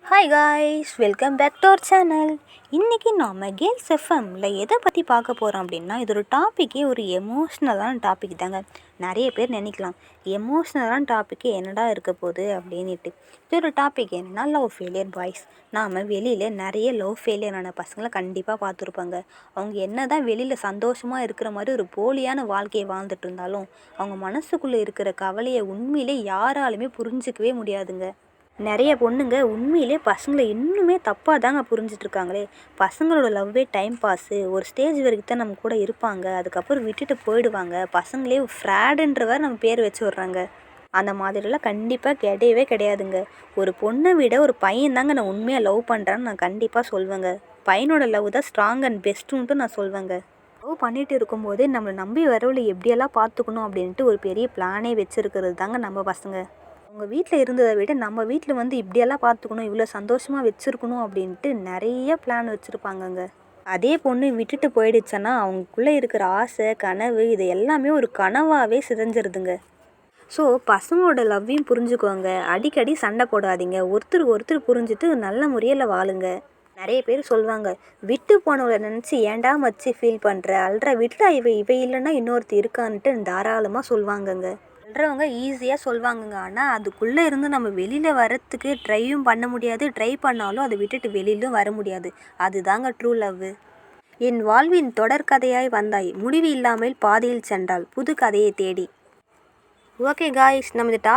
Hi guys, welcome back to our channel. இன்றைக்கி நாம் girls எஃப்எம்மில் எதை பற்றி பார்க்க போகிறோம் அப்படின்னா, இது ஒரு டாப்பிக்கே ஒரு எமோஷ்னலான டாபிக் தாங்க. நிறைய பேர் நினைக்கலாம் எமோஷ்னலான டாப்பிக்கு என்னடா இருக்க போகுது அப்படின்ட்டு. இது ஒரு டாபிக் என்னென்னா லவ் ஃபெயிலியர் பாய்ஸ். நாம் வெளியில் நிறைய லவ் ஃபெயிலியரான பசங்களை கண்டிப்பாக பார்த்துருப்பாங்க. அவங்க என்ன தான் வெளியில் சந்தோஷமாக இருக்கிற மாதிரி ஒரு போலியான வாழ்க்கையை வாழ்ந்துட்டு இருந்தாலும் அவங்க மனசுக்குள்ளே இருக்கிற கவலையை உண்மையிலே யாராலுமே புரிஞ்சிக்கவே முடியாதுங்க. நிறைய பொண்ணுங்க உண்மையிலே பசங்களை இன்னுமே தப்பாக தாங்க புரிஞ்சிட்ருக்காங்களே. பசங்களோட லவ்வே டைம் பாஸு, ஒரு ஸ்டேஜ் வரைக்கும் தான் நம்ம கூட இருப்பாங்க, அதுக்கப்புறம் விட்டுட்டு போயிடுவாங்க, பசங்களே ஃப்ராடுன்றவர் நம்ம பேர் வச்சு விட்றாங்க. அந்த மாதிரிலாம் கண்டிப்பாக கிடையவே கிடையாதுங்க. ஒரு பொண்ணை விட ஒரு பையன் தாங்க நான் உண்மையாக லவ் பண்ணுறேன்னு நான் கண்டிப்பாக சொல்வேங்க. பையனோட லவ் தான் ஸ்ட்ராங் அண்ட் பெஸ்ட்டுன்ட்டு நான் சொல்வேங்க. லவ் பண்ணிட்டு இருக்கும்போதே நம்மளை நம்பி வரவளை எப்படியெல்லாம் பார்த்துக்கணும் அப்படின்ட்டு ஒரு பெரிய பிளானே வச்சுருக்கிறது தாங்க நம்ம பசங்க. அவங்க வீட்டில் இருந்ததை விட நம்ம வீட்டில் வந்து இப்படியெல்லாம் பார்த்துக்கணும், இவ்வளோ சந்தோஷமாக வச்சுருக்கணும் அப்படின்ட்டு நிறைய பிளான் வச்சுருப்பாங்கங்க. அதே பொண்ணு விட்டுட்டு போயிடுச்சுன்னா அவங்களுக்குள்ளே இருக்கிற ஆசை, கனவு இது எல்லாமே ஒரு கனவாகவே சிதைஞ்சிருதுங்க. ஸோ பசங்களோட லவ்வையும் புரிஞ்சுக்கோங்க. அடிக்கடி சண்டை போடாதீங்க. ஒருத்தர் புரிஞ்சுட்டு நல்ல முறையில் வாழுங்க. நிறைய பேர் சொல்லுவாங்க, விட்டு போனவளை நினச்சி ஏண்டா மச்சி ஃபீல் பண்ணுற, அல்ற விட்டுட்டா இவ இல்லைன்னா இன்னொருத்தி இருக்கான்ட்டு தாராளமாக சொல்லுவாங்கங்க. சொல்கிறவங்க ஈஸியாக சொல்லுவாங்கங்க. ஆனால் அதுக்குள்ளே இருந்து நம்ம வெளியில் வரத்துக்கு ட்ரையும் பண்ண முடியாது. ட்ரை பண்ணாலும் அதை விட்டுட்டு வெளியிலும் வர முடியாது. அதுதாங்க ட்ரூ லவ். என் வாழ்வின் தொடர்கதையாய் வந்தாய், முடிவு இல்லாமல் பாதையில் சென்றால் புது கதையை தேடி. ஓகே காய்ஸ், நம்ம இந்த